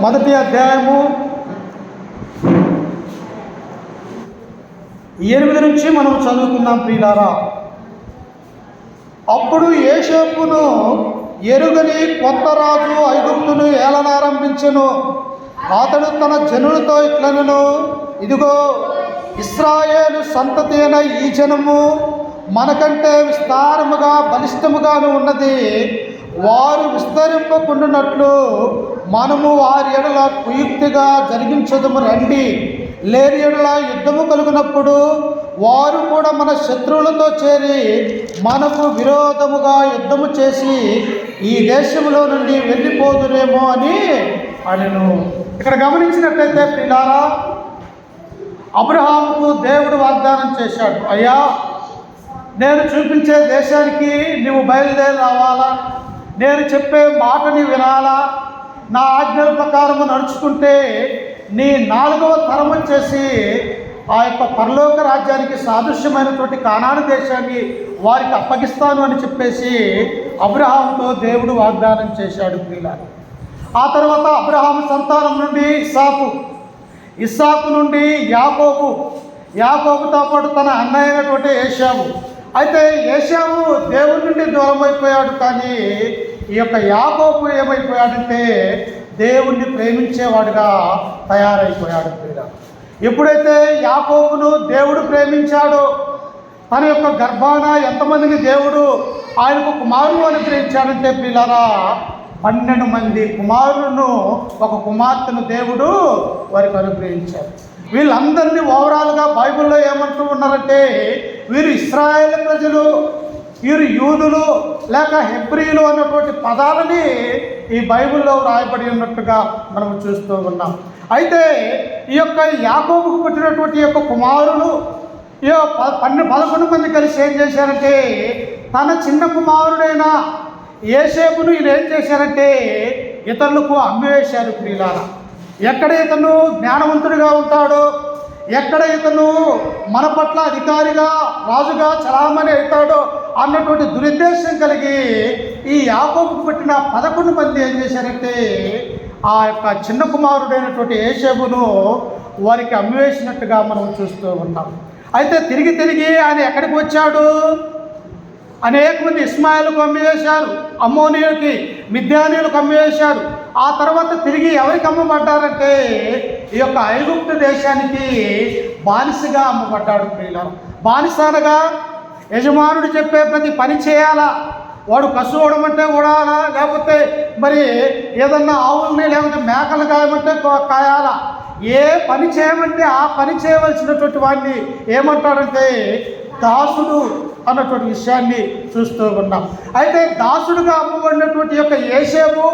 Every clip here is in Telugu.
మొదటి అధ్యాయము 8 నుంచి మనం చదువుకుందాం ప్రియులారా. అప్పుడు యోసేపును ఎరుగని కొత్త రాజు ఐగుప్తును ఏలనారంభించెను. అతడు తన జనులతో ఇట్లనెను, ఇదిగో ఇశ్రాయేలు సంతతి అయిన ఈ జనము మనకంటే విస్తారముగా బలిష్టముగాను ఉన్నది. వారు విస్తరింపకుండానట్లు మనము వారి ఎడల కుయుక్తిగా జరిగించదము రండి. లేని ఎడల యుద్ధము కలుగునప్పుడు వారు కూడా మన శత్రువులతో చేరి మనకు విరోధముగా యుద్ధము చేసి ఈ దేశంలో నుండి వెళ్ళిపోదురేమో అని అనెను. ఇక్కడ గమనించినట్లయితే ప్రియులారా, అబ్రహాముకు దేవుడు వాగ్దానం చేశాడు, అయ్యా నేను చూపించే దేశానికి నీవు బయలుదేరి రావాలా, నేను చెప్పే మాటని వినాలా, నా ఆజ్ఞల ప్రకారము నడుచుకుంటే నీ 4వ తరం వచ్చేసి ఆ యొక్క పరలోక రాజ్యానికి సాదృశ్యమైనటువంటి కానాను దేశాన్ని వారికి అప్పగిస్తాను అని చెప్పేసి అబ్రహాముతో దేవుడు వాగ్దానం చేశాడు ప్రియులారా. ఆ తర్వాత అబ్రహాము సంతానం నుండి ఇస్సాకు నుండి యాకోబుతో పాటు తన అన్నయ్య అయినటువంటి ఏశావు. అయితే ఏశావు దేవుడి నుండి దూరం అయిపోయాడు, కానీ ఈ యొక్క యాకోబు ఏమైపోయాడంటే దేవుణ్ణి ప్రేమించేవాడుగా తయారైపోయాడు ప్రియులారా. ఎప్పుడైతే యాకోబును దేవుడు ప్రేమించాడో, తన యొక్క గర్భాన ఎంతమందిని దేవుడు ఆయనకు కుమారులు అనుగ్రహించాడంటే ప్రియులారా, 12 మంది కుమారులను, ఒక కుమార్తెను దేవుడు వారికి అనుగ్రహించాడు. వీళ్ళందరినీ ఓవరాల్గా బైబిల్లో ఏమంటూ ఉన్నారంటే, వీరు ఇశ్రాయేలు ప్రజలు, వీరు యూదులు లేక హెబ్రీలు అన్నటువంటి పదాలని ఈ బైబిల్లో వ్రాయబడి ఉన్నట్టుగా మనం చూస్తూ ఉన్నాం. అయితే ఈ యొక్క యాకోబుకు పుట్టినటువంటి యొక్క కుమారులు 11 మంది కలిసి ఏం చేశారంటే, తన చిన్న కుమారుడైన యోసేపును వీళ్ళు ఏం చేశారంటే ఇతరులకు అమ్మివేశారు ప్రియులారా. ఎక్కడ ఇతను జ్ఞానవంతుడిగా ఉంటాడో, ఎక్కడ ఇతను మన పట్ల అధికారిగా రాజుగా చలామణి అవుతాడో అన్నటువంటి దురుద్దేశం కలిగి ఈ యాకోబుకు పుట్టిన 11 మంది ఏం చేశారంటే ఆ యొక్క చిన్న కుమారుడైనటువంటి యోసేపును వారికి అమ్మివేసినట్టుగా మనం చూస్తూ ఉన్నాం. అయితే తిరిగి ఆయన ఎక్కడికి వచ్చాడు? అనేక మంది ఇస్మాయిల్కు అమ్మివేశారు, అమ్మోనీయులకి, మిద్యానీయులకు అమ్మివేశారు. ఆ తర్వాత తిరిగి ఎవరికి అమ్మబడ్డారంటే ఈ యొక్క ఐగుప్తు దేశానికి బానిసగా అమ్మబడ్డాడు ప్రియులారా. బానిస అనగా యజమానుడు చెప్పే ప్రతి పని చేయాలా, వాడు కసు ఓడమంటే ఓడాలా, లేకపోతే మరి ఏదన్నా ఆవుల్ని లేకపోతే మేకలు కాయమంటే కాయాలా, ఏ పని చేయమంటే ఆ పని చేయవలసినటువంటి వాడిని ఏమంటాడంటే దాసుడు అన్నటువంటి విషయాన్ని చూస్తూ ఉన్నాం. అయితే దాసుడుగా అమ్మబడినటువంటి యొక్క యోసేపు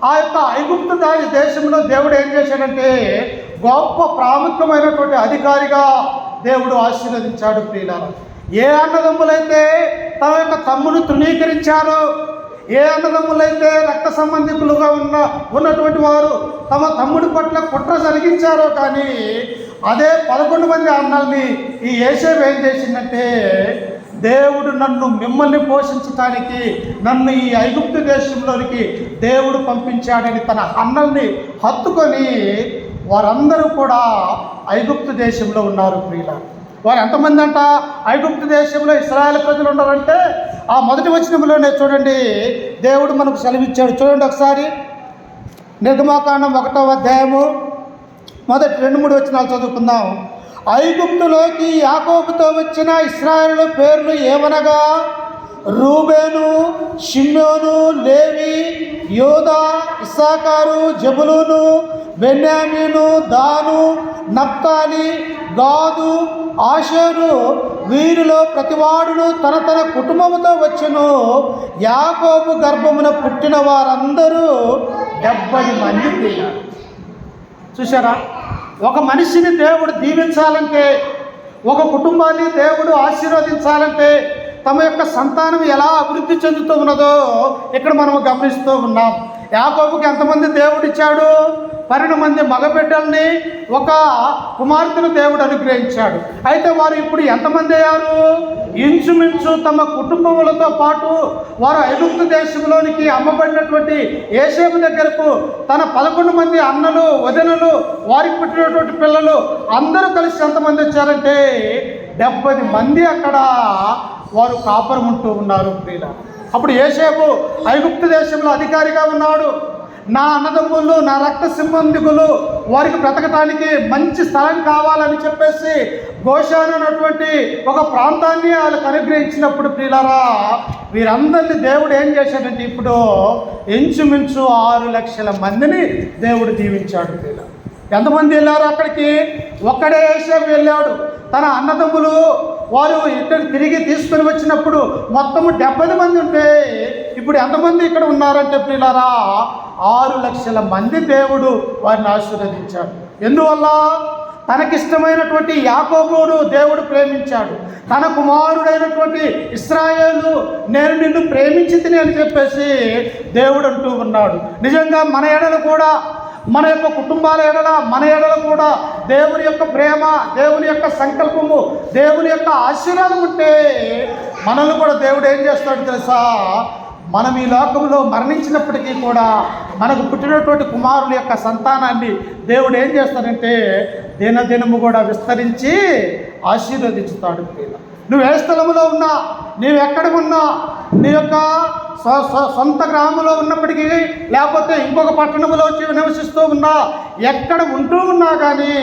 ఆ యొక్క ఐగుప్తు దేశంలో దేవుడు ఏం చేశాడంటే గొప్ప ప్రాముఖ్యమైనటువంటి అధికారిగా దేవుడు ఆశీర్వదించాడు ప్రియులారా. ఏ అన్నదమ్ములైతే తమ యొక్క తమ్మును తృణీకరించారో, ఏ అన్నదమ్ములైతే రక్త సంబంధికులుగా ఉన్నటువంటి వారు తమ తమ్ముడి పట్ల కుట్ర జరిగించారో, కానీ అదే 11 మంది అన్నల్ని ఈ యోసేపు ఏం చేసిందంటే, దేవుడు మిమ్మల్ని పోషించటానికి నన్ను ఈ ఐగుప్తు దేశంలోనికి దేవుడు పంపించాడని తన అన్నల్ని హత్తుకొని వారందరూ కూడా ఐగుప్తు దేశంలో ఉన్నారు ప్రియులారా. వారు ఎంతమంది అంట ఐగుప్తు దేశంలో ఇశ్రాయేలు ప్రజలు ఉన్నారంటే ఆ మొదటి వచనంలోనే చూడండి, దేవుడు మనకు సెలవిచ్చాడు. చూడండి ఒకసారి, నిర్గమాకాండం 1వ అధ్యాయము మొదటి 2-3 వచనాలు చదువుకుందాం. ఐగుప్తులోకి యాకోబుతో వచ్చిన ఇశ్రాయేలు పేర్లు ఏమనగా రూబేను, షిమ్యోను, లేవి, యోదా, ఇస్సాకారు, జబులూను, బెన్యామీను, దాను, నప్తాలి, గాదు, ఆషేరు. వీరిలో ప్రతివాడును తన కుటుంబముతో వచ్చెను. యాకోబు గర్భమున పుట్టిన వారందరూ 70 మంది. చూసారా, ఒక మనిషిని దేవుడు దీవించాలంటే, ఒక కుటుంబాన్ని దేవుడు ఆశీర్వదించాలంటే తమ యొక్క సంతానం ఎలా అభివృద్ధి చెందుతూ ఉన్నదో ఇక్కడ మనం గమనిస్తూ ఉన్నాం. యాకోబుకి ఎంతమంది దేవుడు ఇచ్చాడు? 12 మంది మగబిడ్డల్ని, ఒక కుమార్తెను దేవుడు అనుగ్రహించాడు. అయితే వారు ఇప్పుడు ఎంతమంది అయ్యారు? ఇంచుమించు తమ కుటుంబములతో పాటు వారు ఐగుప్తు దేశంలోనికి అమ్మబడినటువంటి యోసేపు దగ్గరకు తన 11 మంది అన్నలు, వదినలు, వారికి పుట్టినటువంటి పిల్లలు అందరూ కలిసి ఎంతమంది వచ్చారంటే 70 మంది అక్కడ వారు కాపురం ఉంటూ ఉన్నారు ప్రియుల. అప్పుడు యోసేపు ఐగుప్తు దేశంలో అధికారిగా ఉన్నాడు. నా అన్నదమ్ములు, నా రక్త సంబంధికులు వారికి బ్రతకటానికి మంచి స్థలం కావాలని చెప్పేసి గోషాను అన్నటువంటి ఒక ప్రాంతాన్ని వాళ్ళకి అనుగ్రహించినప్పుడు ప్రియులారా, వీరందరినీ దేవుడు ఏం చేశాడంటే ఇప్పుడు ఇంచుమించు 6 లక్షల మందిని దేవుడు దీవించాడు ప్రియుల. ఎంతమంది వెళ్ళారు అక్కడికి? ఒక్కడే యోసేపు వెళ్ళాడు. తన అన్నదమ్ములు వారు ఇక్కడ తిరిగి తీసుకుని వచ్చినప్పుడు మొత్తము 70 మంది ఉంటే ఇప్పుడు ఎంతమంది ఇక్కడ ఉన్నారంటే ప్రియులారా 6 లక్షల మంది దేవుడు వారిని ఆశీర్వదించాడు. ఎందువల్ల? తనకిష్టమైనటువంటి యాకోబును దేవుడు ప్రేమించాడు. తన కుమారుడైనటువంటి ఇశ్రాయేలు నేను నిన్ను ప్రేమించితిని అని చెప్పేసి దేవుడు అంటూ ఉన్నాడు. నిజంగా మన ఎడల కూడా, మన యొక్క కుటుంబాల ఎడల, మన ఎడల కూడా దేవుని యొక్క ప్రేమ, దేవుని యొక్క సంకల్పము, దేవుని యొక్క ఆశీర్వాదం ఉంటే మనల్ని కూడా దేవుడు ఏం చేస్తాడు తెలుసా? మనం ఈ లోకంలో మరణించినప్పటికీ కూడా మనకు పుట్టినటువంటి కుమారుల యొక్క సంతానాన్ని దేవుడు ఏం చేస్తాడంటే దినదినము కూడా విస్తరించి ఆశీర్వదించుతాడు. నువ్వు ఏ స్థలంలో ఉన్నా, నీవు ఎక్కడ ఉన్నా, నీ యొక్క సొంత గ్రామంలో ఉన్నప్పటికీ లేకపోతే ఇంకొక పట్టణంలో వచ్చి నివసిస్తూ ఉన్నా, ఎక్కడ ఉంటూ ఉన్నా కానీ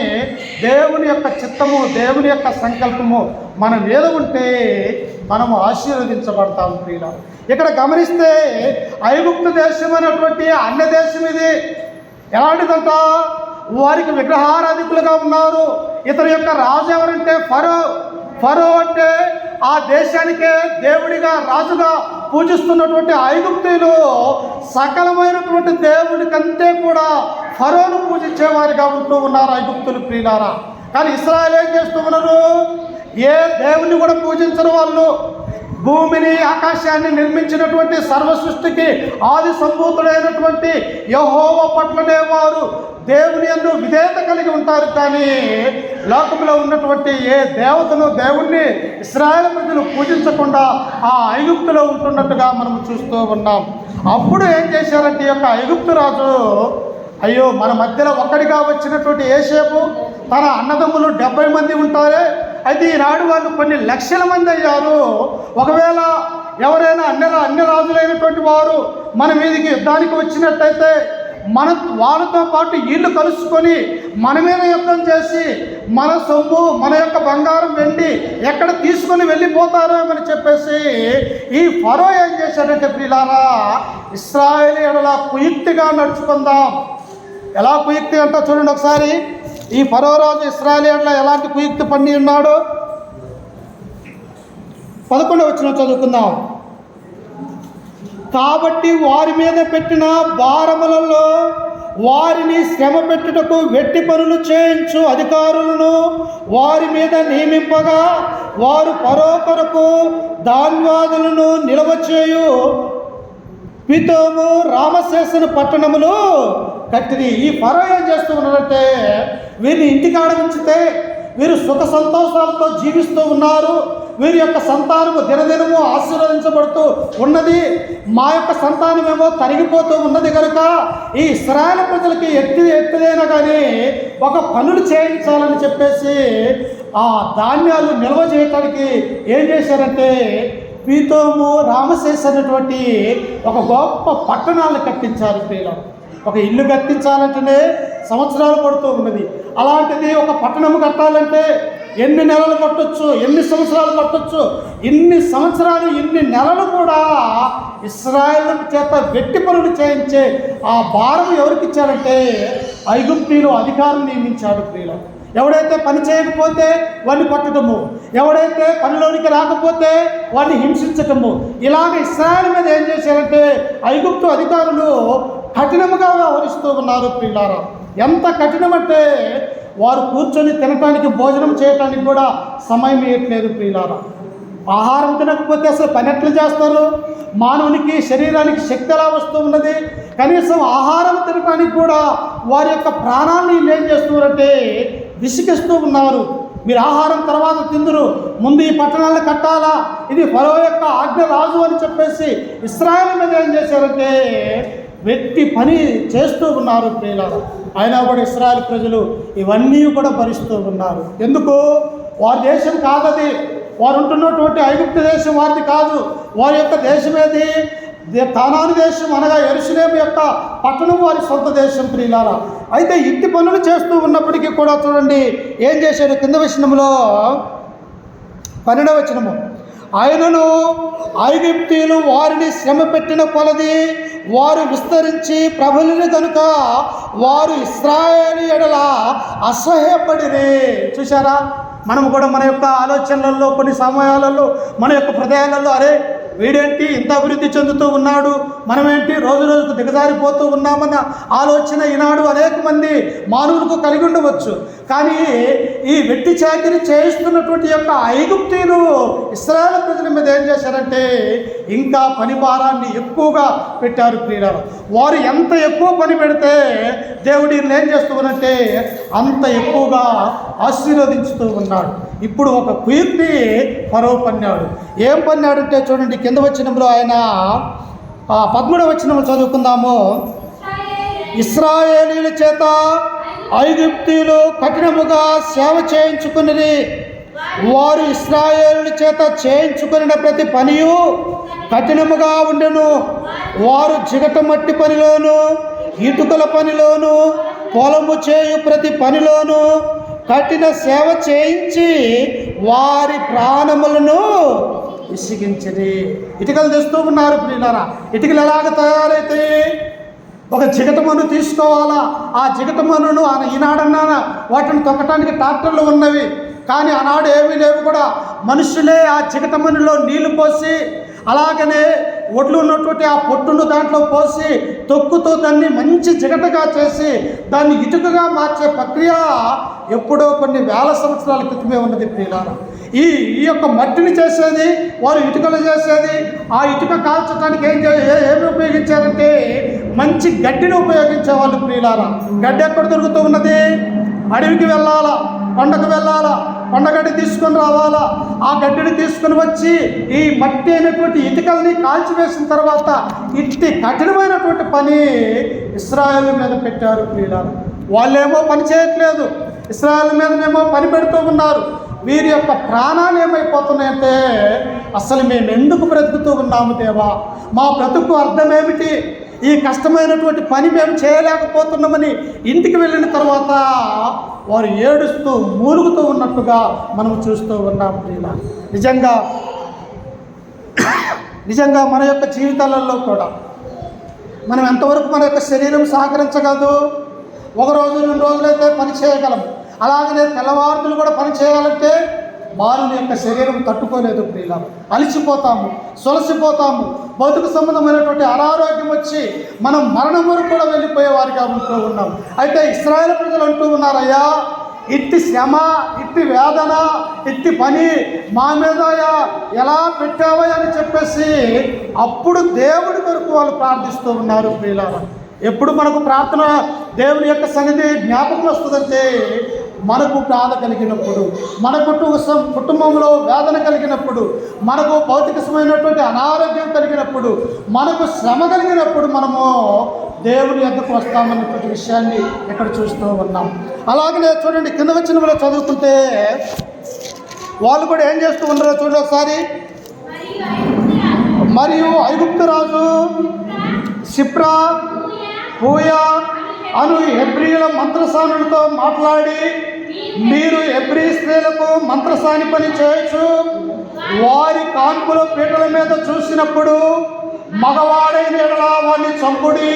దేవుని యొక్క చిత్తము, దేవుని యొక్క సంకల్పము మన మీద ఉంటే మనము ఆశీర్వదించబడతాము ప్రియుల. ఇక్కడ గమనిస్తే ఐగుప్తు దేశం అనేటువంటి అన్య దేశం ఇది. ఎలాంటిదంట? వారికి విగ్రహారాధికులుగా ఉన్నారు. ఇతని యొక్క రాజు ఎవరంటే ఫరో. ఫరో అంటే ఆ దేశానికే దేవుడిగా, రాజుగా పూజిస్తున్నటువంటి ఐగుప్తీయులు సకలమైనటువంటి దేవుడి కంటే కూడా ఫరోను పూజించేవారిగా ఉంటూ ఉన్నారు ఐగుప్తులు ప్రియులారా. కానీ ఇశ్రాయేలు ఏం చేస్తూ ఉన్నారు? ఏ దేవుని కూడా పూజించరు వాళ్ళు. భూమిని, ఆకాశాన్ని నిర్మించినటువంటి సర్వ సృష్టికి ఆది సంభూతుడైనటువంటి యెహోవా పట్లనే వారు దేవుని యందు విధేయత కలిగి ఉంటారు. కానీ లోకంలో ఉన్నటువంటి ఏ దేవతను, దేవుణ్ణి ఇశ్రాయేలు ప్రజలు పూజించకుండా ఆ ఐగుప్తులో ఉంటున్నట్టుగా మనం చూస్తూ ఉన్నాం. అప్పుడు ఏం చేశారంటే ఈ యొక్క ఐగుప్తు రాజు, అయ్యో మన మధ్యలో ఒక్కడిగా వచ్చినటువంటి యోసేపు తన అన్నదమ్ములు 70 మంది ఉంటారే, అయితే ఈనాడు వాళ్ళు కొన్ని లక్షల మంది అయ్యారు. ఒకవేళ ఎవరైనా అన్య రాజులైనటువంటి వారు మన మీదకి యుద్ధానికి వచ్చినట్టయితే వాళ్ళతో పాటు వీళ్ళు కలుసుకొని మన మీద యుద్ధం చేసి మన సొమ్ము, మన యొక్క బంగారం, వెండి ఎక్కడ తీసుకొని వెళ్ళిపోతారో అని చెప్పేసి ఈ ఫరో ఏం చేశాడంటే ప్రియులారా, ఇశ్రాయేలు ఎడల కుయుక్తిగా నడుచుకుందాం. ఎలా కుయుక్తి అంటో చూడండి ఒకసారి. ఈ ఫరో రాజు ఇశ్రాయేలీయుల్లో ఎలాంటి కుయుక్తి పన్ని ఉన్నాడు? 11వ వచనం చదువుకుందాం. కాబట్టి వారి మీద పెట్టిన భారములలో వారిని శ్రమ పెట్టుటకు వెట్టి పనులు చేయించు అధికారులను వారి మీద నియమింపగా వారు ఫరో కొరకు ధాన్యాదులను నిల్వ చేయు పితోము, రామశేషను పట్టణములు కట్టిరి. ఈ ఫరో ఏం చేస్తూ ఉన్నారంటే వీరిని ఇంటికాడ ఉంచితే వీరు సుఖ సంతోషాలతో జీవిస్తూ ఉన్నారు. వీరి యొక్క సంతానము దినదినము ఆశీర్వదించబడుతూ ఉన్నది. మా యొక్క సంతానమేమో తరిగిపోతూ ఉన్నది కనుక ఈ ఇశ్రాయేలు ప్రజలకి ఎత్తుదైనా కానీ ఒక పనులు చేయించాలని చెప్పేసి ఆ ధాన్యాలు నిల్వ చేయటానికి ఏం చేశారంటే పీతోము, రామశేష అనేటువంటి ఒక గొప్ప పట్టణాలను కట్టించారు ప్రియులు. ఒక ఇల్లు కట్టించాలంటేనే సంవత్సరాలు పడుతూ ఉన్నది. అలాంటిది ఒక పట్టణము కట్టాలంటే ఎన్ని నెలలు పట్టొచ్చు, ఎన్ని సంవత్సరాలు పట్టొచ్చు. ఇన్ని సంవత్సరాలు, ఇన్ని నెలలు కూడా ఇశ్రాయేలు చేత వెట్టి పనులు చేయించే ఆ భారం ఎవరికి ఇచ్చారంటే ఐగుప్తీయులు అధికారం నియమించాడు ప్రియులు. ఎవడైతే పని చేయకపోతే వాడిని కొట్టడము, ఎవడైతే పనిలోనికి రాకపోతే వాడిని హింసించటము, ఇలాగ ఇశ్రాయేలు మీద ఏం చేశారంటే ఐగుప్తు అధికారులు కఠినముగా వ్యవహరిస్తూ ఉన్నారు ప్రియులారా. ఎంత కఠినమంటే వారు కూర్చొని తినటానికి, భోజనం చేయటానికి కూడా సమయం ఇవ్వట్లేదు ప్రియులారా. ఆహారం తినకపోతే అసలు పని ఎట్లా చేస్తారు? మానవునికి శరీరానికి శక్తి ఎలా వస్తూ ఉన్నది? కనీసం ఆహారం తినడానికి కూడా వారి యొక్క ప్రాణాన్ని ఏం చేస్తున్నారంటే విసిగిస్తూ ఉన్నారు. మీరు ఆహారం తర్వాత తిందురు, ముందు ఈ పట్టణాలను కట్టాలా, ఇది ఫరో యొక్క ఆజ్ఞ రాజు అని చెప్పేసి ఇశ్రాయేలు మీద ఏం చేశారంటే వ్యక్తి పని చేస్తూ ఉన్నారు ప్రియులారా. అయినా కూడా ఇశ్రాయేలు ప్రజలు ఇవన్నీ కూడా భరిస్తూ ఉన్నారు. ఎందుకు? వారి దేశం కాదది, వారు ఉంటున్నటువంటి ఐగుప్తు దేశం వారిది కాదు. వారి యొక్క దేశం ఏది? కానాను దేశం, అనగా యెరూషలేము యొక్క పట్టణం వారి సొంత దేశం ప్రియులారా. అయితే ఇంటి పనులు చేస్తూ ఉన్నప్పటికీ కూడా చూడండి ఏం చేశాడు. కింద వచనంలో 12వ వచనము, ఆయనను ఐగుప్తీయులు వారిని శ్రమ పెట్టిన కొలది వారు విస్తరించి ప్రబలిన కనుక వారు ఇశ్రాయేలు ఎడల అసహ్యపడిరే. చూసారా? మనం కూడా మన యొక్క ఆలోచనలలో కొన్ని సమయాలలో మన యొక్క హృదయాలలో అరే వీడేంటి ఇంత అభివృద్ధి చెందుతూ ఉన్నాడు, మనమేంటి రోజు రోజుకు దిగజారిపోతూ ఉన్నామన్న ఆలోచన ఈనాడు అనేక మంది మానవులకు కలిగి ఉండవచ్చు. కానీ ఈ వెట్టి చాకిరి చేయిస్తున్నటువంటి యొక్క ఐగుప్తీయులు ఇశ్రాయేలు ప్రజల మీద ఏం చేశారంటే ఇంకా పని భారాన్ని ఎక్కువగా పెట్టారు ప్రియులారా. వారు ఎంత ఎక్కువ పని పెడితే దేవుడు ఏం చేస్తూ ఉన్నట్టే అంత ఎక్కువగా ఆశీర్వదించుతూ ఉన్నాడు. ఇప్పుడు ఒక కీర్తి ఫరో పన్నాడు. ఏం పన్నాడంటే చూడండి కింద వచనంలో ఆయన 13వ వచనం చదువుకుందాము. ఇశ్రాయేలీయుల చేత ఐగుప్తీయులు కఠినముగా సేవ చేయించుకుని వారు ఇశ్రాయేలీయుల చేత చేయించుకున్న ప్రతి పనియు కఠినముగా ఉండెను. వారు జిగట మట్టి పనిలోను ఇటుకల పనిలోను పొలము చేయు ప్రతి పనిలోను కఠిన సేవ చేయించి వారి ప్రాణములను విసిగించిరి. ఇటుకలు తెస్తూ ఉన్నారు ప్రియులారా. ఇటుకలు ఎలాగ తయారైతే ఒక జిగటమను తీసుకోవాలా. ఆ జిగటమనును ఈనాడన్నా వాటిని తొక్కటానికి ట్రాక్టర్లు ఉన్నవి, కానీ ఆనాడు ఏమీ లేవు కూడా. మనుషులే ఆ జిగటమనులో నీళ్లు పోసి అలాగనే ఒడ్లు ఉన్నటువంటి ఆ పొట్టును దాంట్లో పోసి తొక్కుతూ దాన్ని మంచి జిగటగా చేసి దాన్ని ఇటుకగా మార్చే ప్రక్రియ ఎప్పుడో కొన్ని వేల సంవత్సరాల క్రితమే ఉన్నది ప్రియులారా. ఈ యొక్క మట్టిని చేసేది వారు ఇటుకలు చేసేది. ఆ ఇటుక కాల్చడానికి ఏమి ఉపయోగించారంటే మంచి గడ్డిని ఉపయోగించేవాళ్ళు ప్రియులారా. గడ్డి ఎక్కడ దొరుకుతూ ఉన్నది? అడవికి వెళ్ళాలా, కొండకు వెళ్ళాలా, కొండగడ్డి తీసుకొని రావాలా. ఆ గడ్డిని తీసుకొని వచ్చి ఈ మట్టి అయినటువంటి ఇటుకల్ని కాల్చివేసిన తర్వాత ఇట్టి కఠినమైనటువంటి పని ఇశ్రాయేలు మీద పెట్టారు ప్రియులారా. వాళ్ళేమో పని చేయట్లేదు, ఇశ్రాయేలు మీదనేమో పని పెడుతూ ఉన్నారు. వీరి యొక్క ప్రాణాలు ఏమైపోతున్నాయంటే అసలు మేము ఎందుకు బ్రతుకుతూ ఉన్నాము దేవా, మా బ్రతుకు అర్థం ఏమిటి, ఈ కష్టమైనటువంటి పని మేము చేయలేకపోతున్నామని ఇంటికి వెళ్ళిన తర్వాత వారు ఏడుస్తూ మూలుగుతూ ఉన్నట్టుగా మనం చూస్తూ ఉన్నాం ప్రియులా. నిజంగా మన యొక్క జీవితాలలో కూడా మనం ఎంతవరకు మన యొక్క శరీరం సహకరించగలదు? 1 రోజు 2 రోజులైతే పని చేయగలం. అలాగనే తెల్లవారులు కూడా పని చేయాలంటే మానవుని యొక్క శరీరం తట్టుకోలేదు ప్రియులా. అలిసిపోతాము, సొలసిపోతాము, భౌతిక సంబంధమైనటువంటి అనారోగ్యం వచ్చి మనం మరణం వరకు కూడా వెళ్ళిపోయేవారిగా ఉంటూ ఉన్నాం. అయితే ఇశ్రాయేలు ప్రజలు అంటూ ఉన్నారయ్యా, ఇట్టి శ్రమ, ఇట్టి వేదన, ఇట్టి పని మా మీద ఎలా పెట్టావా అని చెప్పేసి అప్పుడు దేవుడి కొరకు వాళ్ళు ప్రార్థిస్తూ ఉన్నారు ప్రియులారా. ఎప్పుడు మనకు ప్రార్థన దేవుని యొక్క సన్నిధి జ్ఞాపకం వస్తుందంటే మనకు బాధ కలిగినప్పుడు, మన కుటుంబంలో వేదన కలిగినప్పుడు, మనకు భౌతికమైనటువంటి అనారోగ్యం కలిగినప్పుడు, మనకు శ్రమ కలిగినప్పుడు మనము దేవుని యొద్దకు వస్తామన్నటువంటి విషయాన్ని ఇక్కడ చూస్తూ ఉన్నాం. అలాగనే చూడండి కింద వచనంలో చదువుతుంటే వాళ్ళు కూడా ఏం చేస్తూ ఉన్నారో చూడండి ఒకసారి. మరియు ఐగుప్తు రాజు సిప్రా, పూయా అను హెబ్రీయుల మంత్రసానులతో మాట్లాడి, మీరు హెబ్రీ స్త్రీలకు మంత్రసాని పని చేయొచ్చు, వారి కాన్పుల పీటల మీద చూసినప్పుడు మగవాడైన ఎడల వాడిని చంపుడి,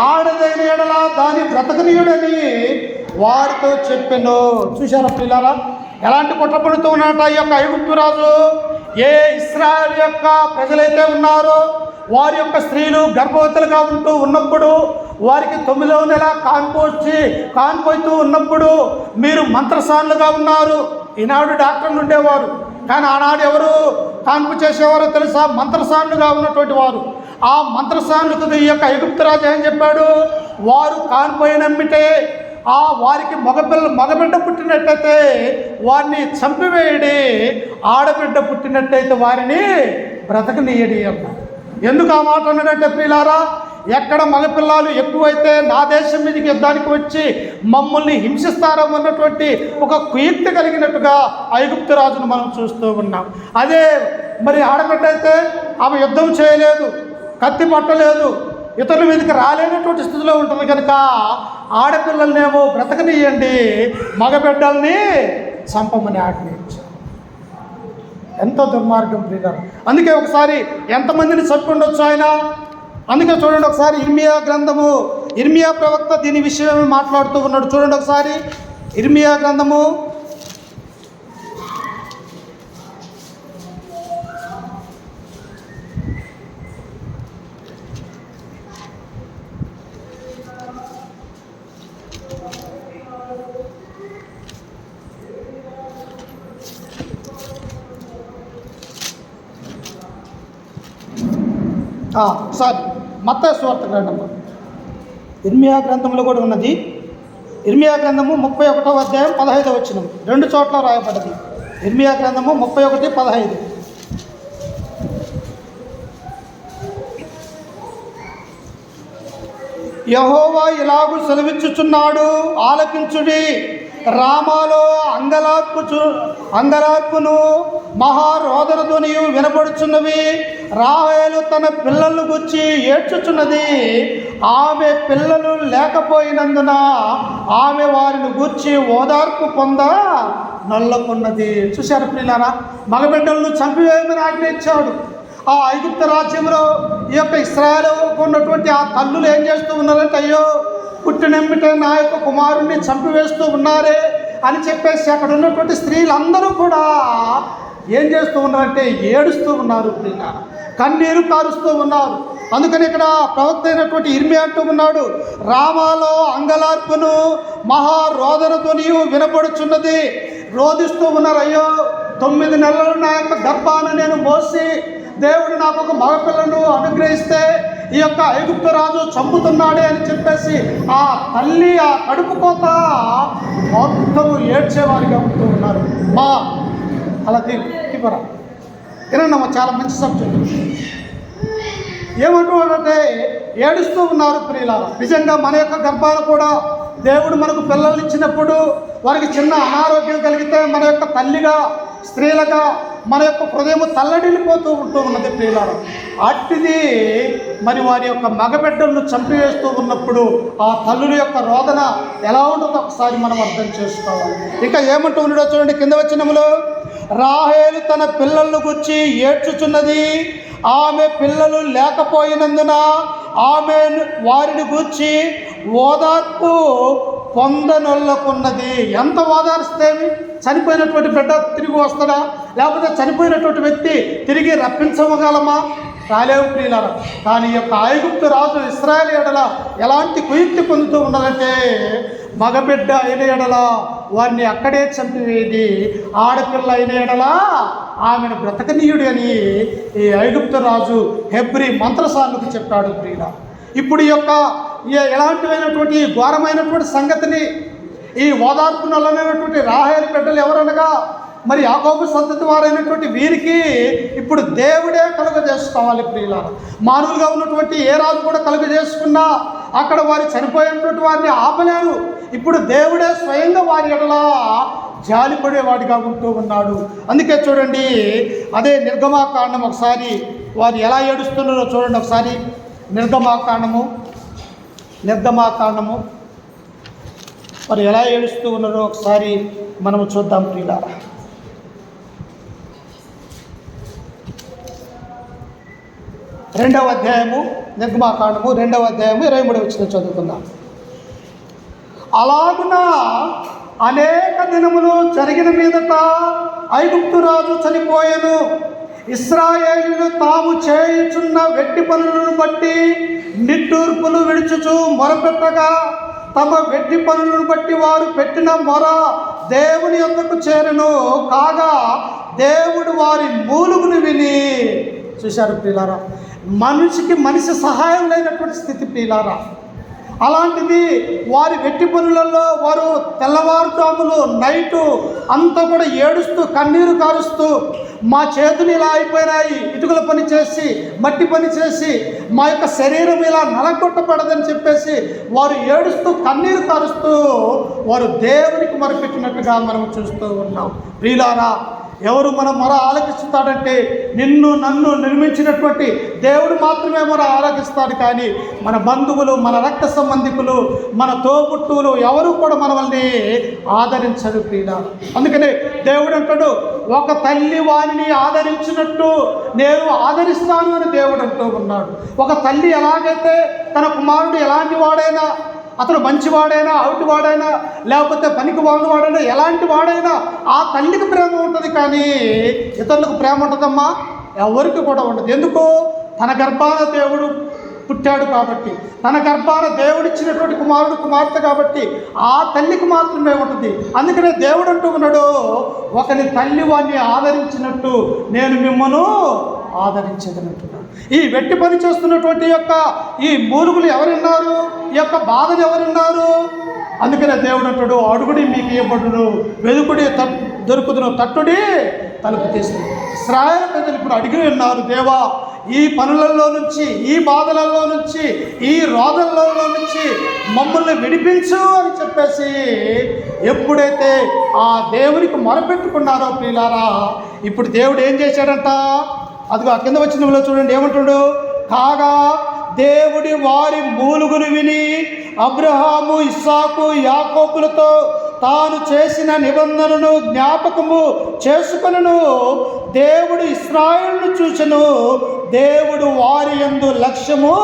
ఆడదైన ఎడల దాని బ్రతకనీయుడని వారితో చెప్పాను. చూశారా పిల్లరా ఎలాంటి కుట్రపడుతూ ఉన్నట ఈ యొక్క ఐగుప్తు రాజు? ఏ ఇశ్రాయేలు యొక్క ప్రజలైతే ఉన్నారో వారి యొక్క స్త్రీలు గర్భవతులుగా ఉంటూ ఉన్నప్పుడు, వారికి 9వ నెల కాన్పోతూ ఉన్నప్పుడు మీరు మంత్రసానులుగా ఉన్నారు. ఈనాడు డాక్టర్లు ఉండేవారు, కానీ ఆనాడు ఎవరు కాన్పు చేసేవారో తెలుసా? మంత్రసానులుగా ఉన్నటువంటి వారు. ఆ మంత్రసానులకు ఈ యొక్క ఐగుప్తు రాజు ఏం చెప్పాడు? వారు కాన్పోయినమ్మిటే వారికి మగబిడ్డ పుట్టినట్టయితే వారిని చంపివేయడి, ఆడబిడ్డ పుట్టినట్టయితే వారిని బ్రతకనీయడి అన్నారు. ఎందుకు ఆ మాట అన్నాడంటే ప్రియులారా, ఎక్కడ మగపిల్లలు ఎక్కువైతే నా దేశం మీదకి యుద్ధానికి వచ్చి మమ్మల్ని హింసిస్తారన్నటువంటి ఒక కుయుక్తి కలిగినట్టుగా ఐగుప్తు రాజును మనం చూస్తూ ఉన్నాం. అదే మరి ఆడబిడ్డ అయితే ఆమె యుద్ధం చేయలేదు, కత్తి పట్టలేదు, ఇతరుల మీదకి రాలేనటువంటి స్థితిలో ఉంటుంది కనుక ఆడపిల్లలనేమో బ్రతకనీయండి, మగబిడ్డల్ని చంపమని ఆజ్ఞయించారు. ఎంతో దుర్మార్గం ప్రియులారా. అందుకే ఒకసారి ఎంతమందిని చంపి ఉండొచ్చు ఆయన. అందుకే చూడండి ఒకసారి ఇర్మియా ప్రవక్త దీని విషయమే మాట్లాడుతూ ఉన్నాడు. చూడండి ఒకసారి ఇర్మియా గ్రంథము మత్తయి సువార్త గ్రంథము, ఇర్మియా గ్రంథంలో కూడా ఉన్నది. ఇర్మియా గ్రంథము 31వ అధ్యాయం 15వ వచనం 2 చోట్ల రాయబడ్డది. ఇర్మియా గ్రంథము 31:15. యెహోవా ఇలాగు సెలవిచ్చుచున్నాడు, ఆలకించుడి. రామాలో అంగలార్పును మహారోదన ధ్వనియు వినపడుచున్నవి. రాహేలు తన పిల్లలను గుర్చి ఏడ్చుచున్నది. ఆమె పిల్లలు లేకపోయినందున ఆమె వారిని గూర్చి ఓదార్పు పొంద నల్లకున్నది. చూశారు ప్రియులారా, మగబిడ్డలను చంపివేయమని ఆజ్ఞయించాడు. ఆ ఐగుప్తు రాజ్యంలో ఈ యొక్క ఇశ్రాయేలు ఉన్నటువంటి ఆ తల్లులు ఏం చేస్తూ ఉన్నారంటే, అయ్యో పుట్టినెమ్మిటే నా యొక్క కుమారుణ్ణి చంపివేస్తూ ఉన్నారే అని చెప్పేసి అక్కడ ఉన్నటువంటి స్త్రీలందరూ కూడా ఏం చేస్తూ ఉన్నారంటే ఏడుస్తూ ఉన్నారు, కన్నీరు కారుస్తూ ఉన్నారు. అందుకని ఇక్కడ ప్రవక్త అయినటువంటి ఇర్మియా అంటూ ఉన్నాడు, రామాలో అంగలార్పును మహారోదన ధ్వనియు వినపడుచున్నది. రోధిస్తూ ఉన్నారు, అయ్యో 9 నెలలు నా యొక్క గర్భాన్ని నేను మోసి దేవుడు నాకు ఒక మగపిల్లను అనుగ్రహిస్తే ఈ యొక్క ఐగుప్తు రాజు చంపుతున్నాడే అని చెప్పేసి ఆ తల్లి ఆ కడుపు కోత మొత్తం ఏడ్చేవారిగా ఉంటూ ఉన్నారు. అలా తీపరా ఏనమ్మా, చాలా మంచి సబ్జెక్ట్. ఏమంటున్నాడంటే ఏడుస్తూ ఉన్నారు ప్రియులారా. నిజంగా మన యొక్క గర్భాలు కూడా దేవుడు మనకు పిల్లలు ఇచ్చినప్పుడు వారికి చిన్న అనారోగ్యం కలిగితే మన యొక్క తల్లిగా స్త్రీలుగా మన యొక్క హృదయం తల్లడిల్లిపోతూ ఉన్నది ప్రియులారా. అట్టిది మరి వారి యొక్క మగబిడ్డలను చంపివేస్తూ ఉన్నప్పుడు ఆ తల్లుల యొక్క రోదన ఎలా ఉంటుందో ఒకసారి మనం అర్థం చేసుకోవాలి. ఇంకా ఏమంటూ ఉన్నాడో చూడండి కింద వచనములో, రాహేలు తన పిల్లలను గుర్చి ఏడ్చుచున్నది. ఆమె పిల్లలు లేకపోయినందున ఆమె వారిని గూర్చి ఓదార్పు పొందనొల్లకున్నది. ఎంత ఓదార్స్తేమి? చనిపోయినటువంటి బిడ్డ తిరిగి వస్తాడా? లేకపోతే చనిపోయినటువంటి వ్యక్తి తిరిగి రప్పించగలమా? రాలేవు ప్రియులారా. కానీ యొక్క ఐగుప్తు రాజు ఇశ్రాయేలు ఎడల ఎలాంటి కుయుక్తి పొందుతూ ఉన్నదంటే, మగబిడ్డ అయిన ఎడల వారిని అక్కడే చంపివేది, ఆడపిల్ల అయిన ఎడల ఆమెను బ్రతకనీయుడు అని ఈ ఐగుప్తు రాజు హెబ్రీ మంత్రసానులకు చెప్పాడు ప్రియులారా. ఇప్పుడు ఈ యొక్క ఎలాంటివైనటువంటి ఘోరమైనటువంటి సంగతిని ఈ ఓదార్పు నల్లనైనటువంటి రాహేలు బిడ్డలు ఎవరనగా మరి యాకోబు సంతతి వారైనటువంటి వీరికి ఇప్పుడు దేవుడే కలుగజేసుకోవాలి ప్రియులారా. మానవులుగా ఉన్నటువంటి ఏ రాజు కూడా కలుగజేసుకున్నా అక్కడ వారి చనిపోయినటువంటి వారిని ఆపలేరు. ఇప్పుడు దేవుడే స్వయంగా వారి ఎడల జాలిపడేవాడిగా ఉంటూ ఉన్నాడు. అందుకే చూడండి, అదే నిర్గమాకాండం ఒకసారి వారు ఎలా ఏడుస్తున్నారో చూడండి ఒకసారి. నిర్గమాకాండము వారు ఎలా ఏడుస్తూ ఉన్నారో ఒకసారి మనము చూద్దాం ప్రియులారా. నిర్గమాకాండము 2వ అధ్యాయము 23వ వచనం చదువుకుందాం. అలాగున అనేక దినములు జరిగిన మీదట ఐగుప్తు రాజు చనిపోయెను. ఇశ్రాయేలీయులు తాము చేయుచున్న వెట్టి పనులను బట్టి నిట్టూర్పులు విడుచుచు మొరపెట్టగా, తమ వెట్టి పనులను బట్టి వారు పెట్టిన మొర దేవుని యొద్దకు చేరెను. కాగా దేవుడు వారి మూలుగును విని. చూశారు ప్రియులారా, మనిషికి మనిషి సహాయం లేనటువంటి స్థితి ప్రియులారా. అలాంటిది వారి వెట్టి పనులలో వారు తెల్లవారుజాములు నైటు అంతా కూడా ఏడుస్తూ కన్నీరు కారుస్తూ, మా చేతులు ఇలా అయిపోయినాయి, ఇటుకల పని చేసి మట్టి పని చేసి మా యొక్క శరీరం ఇలా నలగొట్టబడదని చెప్పేసి వారు ఏడుస్తూ కన్నీరు కారుస్తూ వారు దేవునికి మొరపెట్టినట్టుగా మనం చూస్తూ ఉన్నాం. ప్రియులారా, ఎవరు మన మొర ఆలకిస్తాడంటే నిన్ను నన్ను నిర్మించినటువంటి దేవుడు మాత్రమే మొర ఆలకిస్తాడు. కానీ మన బంధువులు, మన రక్త సంబంధికులు, మన తోబుట్టువులు ఎవరు కూడా మనల్ని ఆదరించరు ప్రియులారా. అందుకనే దేవుడు అంటాడు, ఒక తల్లి వారిని ఆదరించినట్టు నేను ఆదరిస్తాను అని దేవుడు అంటూ ఉన్నాడు. ఒక తల్లి ఎలాగైతే తన కుమారుడు ఎలాంటి వాడైనా, అతను మంచివాడైనా అవిటివాడైనా లేకపోతే పనికి వాడినవాడైనా ఎలాంటి వాడైనా ఆ తల్లికి ప్రేమ ఉంటుంది, కానీ ఇతరులకు ప్రేమ ఉంటుందమ్మా? ఎవరికి కూడా ఉండదు. ఎందుకు? తన గర్భాన దేవుడు పుట్టాడు కాబట్టి, తన గర్భాన దేవుడిచ్చినటువంటి కుమారుడు కుమార్తె కాబట్టి ఆ తల్లికి మాత్రమే ఉంటుంది. అందుకనే దేవుడు అంటూ ఉన్నాడు, ఒకని తల్లి వాడిని ఆదరించినట్టు నేను మిమ్మల్ని ఆదరించేదనంటున్నాడు. ఈ వెట్టి పని చేస్తున్నటువంటి యొక్క ఈ మూలుగులు ఎవరున్నారు? ఈ యొక్క బాధలు ఎవరున్నారు? అందుకనే దేవుడు అంటాడు, అడుగుడి మీకు ఇవ్వబడును, వెలుగుడి దొరుకుదును, తట్టుడి తలుపు తీస్తుంది. ఇశ్రాయేలు ప్రజలు ఇప్పుడు అడిగి ఉన్నారు, దేవా ఈ పనులలో నుంచి, ఈ బాధలలో నుంచి, ఈ రోదనలలో నుంచి మమ్మల్ని విడిపించు అని చెప్పేసి ఎప్పుడైతే ఆ దేవునికి మొరపెట్టుకున్నారో ప్రియులారా, ఇప్పుడు దేవుడు ఏం చేశాడంట? అదిగో కింద వచ్చిన చూడండి, ఏమంటాడు? కాగా దేవుడి వారి మూలుగును విని అబ్రహాము, ఇస్సాకు, యాకోబులతో తాను చేసిన నిబంధనను జ్ఞాపకము చేసుకొనును. దేవుడు ఇశ్రాయేలును చూచెను, దేవుడు వారి యందు లక్ష్యము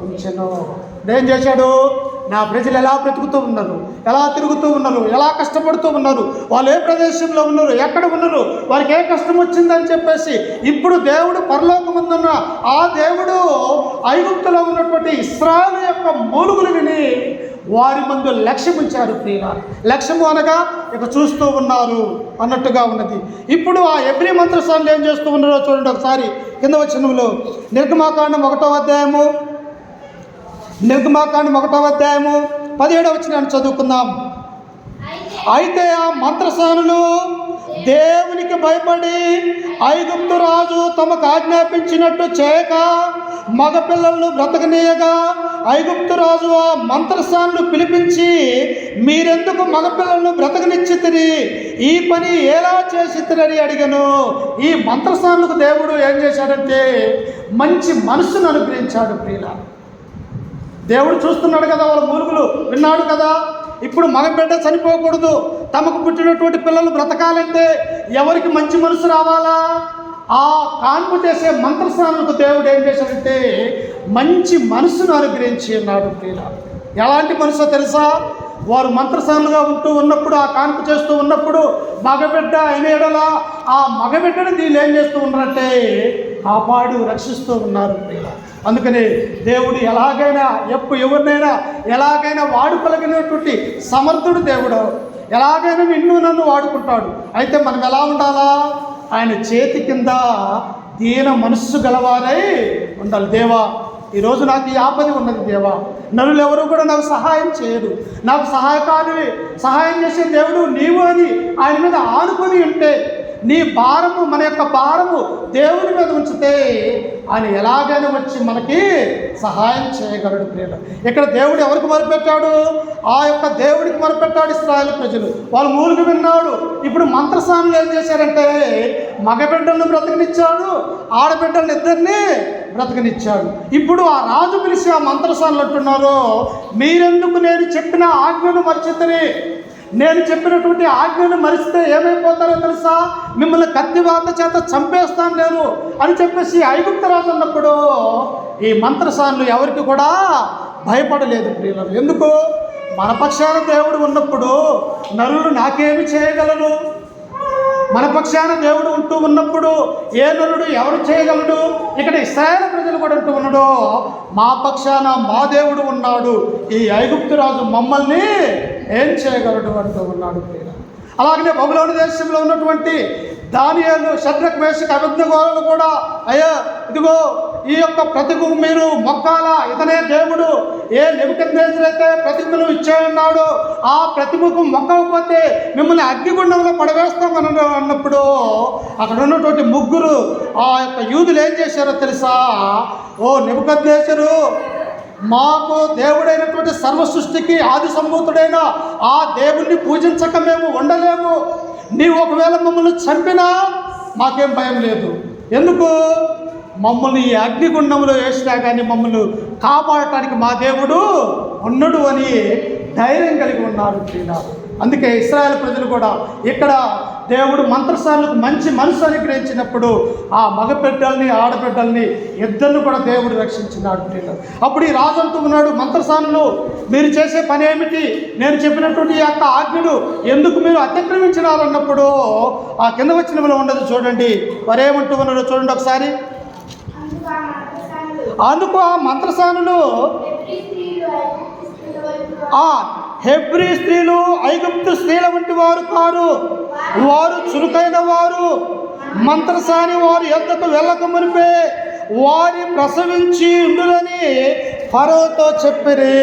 ఉంచెను. ఏం చేశాడు? నా ప్రజలు ఎలా బ్రతుకుతూ ఉన్నారు, ఎలా తిరుగుతూ ఉన్నారు, ఎలా కష్టపడుతూ ఉన్నారు, వాళ్ళు ఏ ప్రదేశంలో ఉన్నారు, ఎక్కడ ఉన్నారు, వారికి ఏ కష్టం వచ్చిందని చెప్పేసి ఇప్పుడు దేవుడు పరలోకమందున్న ఆ దేవుడు ఐగుప్తులో ఉన్నటువంటి ఇశ్రాయేలు యొక్క మూలుగులు విని వారి ముందు లక్ష్యం ఉంచారు ప్రియులారా. లక్ష్యము అనగా ఇక చూస్తూ ఉన్నారు అన్నట్టుగా ఉన్నది. ఇప్పుడు ఆ ఎబ్రీ మంత్రసానులు ఏం చేస్తూ ఉన్నారో చూడండి ఒకసారి కింద వచనంలో. నిర్గమాకాండం 1వ అధ్యాయము 17వ వచనాన్ని చదువుకుందాం. అయితే ఆ మంత్రసానులు దేవునికి భయపడి ఐగుప్తు రాజు తమకు ఆజ్ఞాపించినట్టు చేయక మగపిల్లలను బ్రతకనీయగా ఐగుప్తు రాజు ఆ మంత్రసానులు పిలిపించి, మీరెందుకు మగపిల్లలను బ్రతకనిచ్చితిరి, ఈ పని ఎలా చేసితిరని అడిగను. ఈ మంత్రసానులకు దేవుడు ఏం చేశాడంటే మంచి మనసును అనుగ్రహించాడు ప్రియులారా. దేవుడు చూస్తున్నాడు కదా, వాళ్ళ మూలుగులు విన్నాడు కదా. ఇప్పుడు మగబిడ్డ చనిపోకూడదు, తమకు పుట్టినటువంటి పిల్లలు బ్రతకాలంటే ఎవరికి మంచి మనసు రావాలా? ఆ కాన్పు చేసే మంత్రస్నానులకు దేవుడు ఏం చేశాడంటే మంచి మనసును అనుగ్రహించి ఉన్నాడు ప్రియులారా. ఎలాంటి మనసో తెలుసా? వారు మంత్రస్నానులుగా ఉంటూ ఉన్నప్పుడు, ఆ కాన్పు చేస్తూ ఉన్నప్పుడు మగబిడ్డ అయిన ఎడల ఆ మగబిడ్డను వీళ్ళు ఏం చేస్తూ ఉన్నారంటే కాపాడు రక్షిస్తూ ఉన్నారు ప్రియులారా. అందుకని దేవుడు ఎలాగైనా ఎవరినైనా ఎలాగైనా వాడుకోగలిగినటువంటి సమర్థుడు దేవుడు. ఎలాగైనా నిన్ను నన్ను వాడుకుంటాడు. అయితే మనం ఎలా ఉండాలా? ఆయన చేతి కింద దీన మనస్సు గలవారై ఉండాలి. దేవా, ఈరోజు నాకు ఈ ఆపద ఉన్నది దేవా, నరులు ఎవరు కూడా నాకు సహాయం చేయరు, నాకు సహాయం చేసే దేవుడు నీవు అని ఆయన మీద ఆనుకొని ఉంటే, నీ భారము, మన యొక్క భారము దేవుని మీద ఉంచితే ఆయన ఎలాగైనా వచ్చి మనకి సహాయం చేయగలడు ప్రియులు. ఇక్కడ దేవుడు ఎవరికి మొరపెట్టాడు? ఆ యొక్క దేవుడికి మొరపెట్టాడు ఇశ్రాయేలు ప్రజలు. వాళ్ళు మూలుగు విన్నాడు. ఇప్పుడు మంత్రస్నానులు ఏం చేశారంటే మగబిడ్డలను బ్రతకనిచ్చాడు, ఆడబిడ్డలను ఇద్దరిని బ్రతకనిచ్చాడు. ఇప్పుడు ఆ రాజు పిలిచి ఆ మంత్రస్నానులు అంటున్నారు, మీరెందుకు నేను చెప్పిన ఆజ్ఞను మరిచితిరి? నేను చెప్పినటువంటి ఆజ్ఞను మరిస్తే ఏమైపోతారో తెలుసా? మిమ్మల్ని కత్తివాత చేత చంపేస్తాను నేను అని చెప్పేసి ఐగుప్తు రాజు అన్నప్పుడు ఈ మంత్రసానులు ఎవరికి కూడా భయపడలేదు ప్రియులు. ఎందుకు? మన పక్షాన దేవుడు ఉన్నప్పుడు నరులు నాకేమి చేయగలరు? మన పక్షాన దేవుడు ఉంటూ ఉన్నప్పుడు ఏ నరుడు ఎవరు చేయగలడు? ఇక్కడ ఇశ్రాయేలు ప్రజలు కూడా అంటూ ఉన్నాడు, మా పక్షాన మా దేవుడు ఉన్నాడు, ఈ ఐగుప్తు రాజు మమ్మల్ని ఏం చేయగలడు అంటూ ఉన్నాడు. అలాగనే బబులోను దేశంలో ఉన్నటువంటి దానియేలు, షద్రక్, మేషక్, అబేద్నెగోలు కూడా అయ్యా ఇదిగో ఈ యొక్క ప్రతిమకు మీరు మొక్కాలా, ఇతనే దేవుడు, ఏ నెబుకద్నెజరు అయితే ప్రతిమను ఇచ్చేయన్నాడు ఆ ప్రతిమకు మొక్కకపోతే మిమ్మల్ని అగ్నిగుండంలో పడవేస్తామని అన్నప్పుడు అక్కడ ఉన్నటువంటి ముగ్గురు ఆ యొక్క యూదులు ఏం చేశారో తెలుసా? ఓ నెబుకద్నెజరు, మాకు దేవుడైనటువంటి సర్వ సృష్టికి ఆది సంభూతుడైన ఆ దేవుణ్ణి పూజించక మేము ఉండలేము. నీవు ఒకవేళ మమ్మల్ని చంపినా మాకేం భయం లేదు. ఎందుకు? మమ్మల్ని ఈ అగ్నిగుండంలో వేసినా కానీ మమ్మల్ని కాపాడటానికి మా దేవుడు ఉన్నడు అని ధైర్యం కలిగి ఉన్నారు ప్రియులారా. అందుకే ఇశ్రాయేలు ప్రజలు కూడా ఇక్కడ దేవుడు మంత్రసానులకు మంచి మనసు అనుగ్రహించినప్పుడు ఆ మగబిడ్డల్ని ఆడబిడ్డల్ని ఇద్దరిని కూడా దేవుడు రక్షించినాడు ప్రియులారా. అప్పుడు ఈ రాజు అంటూ ఉన్నాడు, మంత్రసానులు మీరు చేసే పని ఏమిటి? నేను చెప్పినటువంటి ఈ యొక్క ఆజ్ఞను ఎందుకు మీరు అతిక్రమించినారన్నప్పుడు ఆ కింద వచ్చినలో ఉండదు చూడండి, వారేమంటూ ఉన్నారో చూడండి ఒకసారి. అందుకు ఆ మంత్రసానులు హెబ్రీ స్త్రీలు ఐగుప్తు స్త్రీల వంటి వారు కారు, వారు చురుకైన వారు, మంత్రసాని వారి యొద్దకు వెళ్ళక మునిపే వారి ప్రసవించి ఉండులని ఫరోతో చెప్పిరి.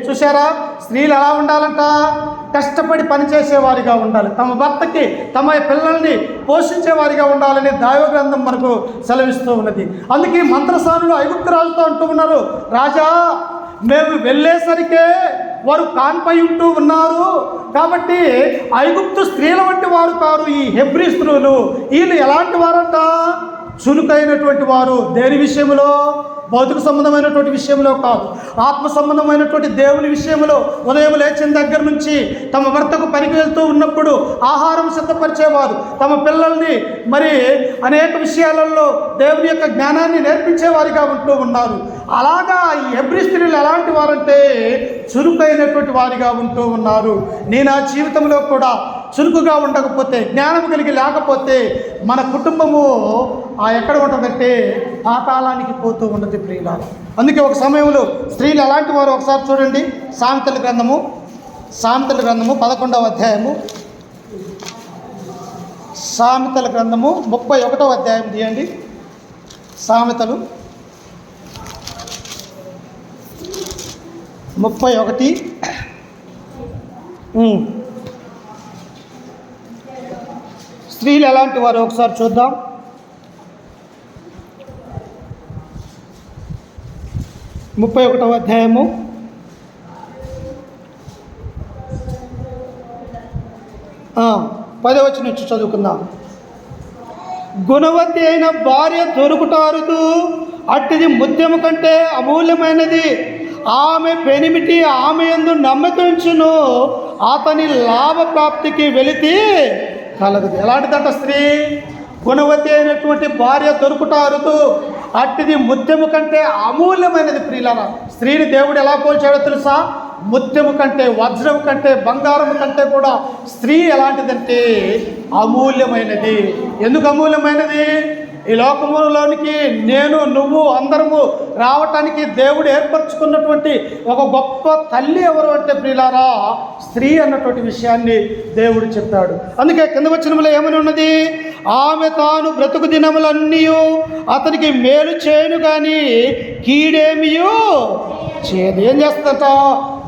చూసారా, స్త్రీలు ఎలా ఉండాలంట? కష్టపడి పనిచేసేవారిగా ఉండాలి, తమ భర్తకి తమ పిల్లల్ని పోషించేవారిగా ఉండాలని దైవ గ్రంథం మనకు సెలవిస్తూ ఉన్నది. అందుకే మంత్రసానులు ఐగుప్తు రాజుతో అంటూ ఉన్నారు, రాజా మేము వెళ్ళేసరికే వారు కాన్పై ఉంటూ ఉన్నారు, కాబట్టి ఐగుప్తు స్త్రీల వంటి వారు కారు ఈ హెబ్రీ స్త్రీలు. వీళ్ళు ఎలాంటి వారంట? చురుకైనటువంటి వారు. దేని విషయంలో? భౌతిక సంబంధమైనటువంటి విషయంలో కాదు, ఆత్మ సంబంధమైనటువంటి దేవుని విషయంలో. ఉదయం లేచిన దగ్గర నుంచి తమ భర్తకు పనికి వెళ్తూ ఉన్నప్పుడు ఆహారం సిద్ధపరిచేవారు, తమ పిల్లల్ని మరి అనేక విషయాలలో దేవుని యొక్క జ్ఞానాన్ని నేర్పించేవారిగా ఉంటూ ఉన్నారు. అలాగా ఈ హెబ్రీ స్త్రీలు ఎలాంటి వారంటే చురుకైనటువంటి వారిగా ఉంటూ ఉన్నారు. నేను ఆ జీవితంలో కూడా చురుకుగా ఉండకపోతే, జ్ఞానం కలిగి లేకపోతే మన కుటుంబము ఎక్కడ ఉంటుందంటే పాతాళానికి పోతూ ఉన్నది ప్రియులారా. అందుకే ఒక సమయంలో స్త్రీలు ఎలాంటి వారు ఒకసారి చూడండి. సామెతల గ్రంథము 11వ అధ్యాయము, సామెతల గ్రంథము 31వ అధ్యాయం తీయండి. సామెతలు 31. స్త్రీలు ఎలాంటి వారు ఒకసారి చూద్దాం. 31వ అధ్యాయము 10వ వచనం నుంచి చదువుకుందాం. గుణవతి అయిన భార్య దొరుకుటారుదు, అట్టిది ముత్యము కంటే అమూల్యమైనది. ఆమె పెనిమిటి ఆమె యందు నమ్మకించును, అతని లాభ ప్రాప్తికి వెళితే కలగదు. ఎలాంటిదంట స్త్రీ? గుణవతి అయినటువంటి భార్య దొరుకుటారుదు, అట్టిది ముత్యము కంటే అమూల్యమైనది. ప్రియులారా, స్త్రీని దేవుడు ఎలా పోల్చాడో తెలుసా? ముత్యము కంటే, వజ్రం కంటే, బంగారం కంటే కూడా స్త్రీ ఎలాంటిదంటే అమూల్యమైనది. ఎందుకు అమూల్యమైనది? ఈ లోకములోనికి నేను నువ్వు అందరము రావటానికి దేవుడు ఏర్పరచుకున్నటువంటి ఒక గొప్ప తల్లి ఎవరు అంటే ప్రియులారా, స్త్రీ అన్నటువంటి విషయాన్ని దేవుడు చెప్పాడు. అందుకే కింద వచనంలో ఏమని ఉన్నది? ఆమె తాను బ్రతుకు దినములన్నీ అతనికి మేలు చేయను కానీ కీడేమియో చేయదు. ఏం చేస్తుందంట?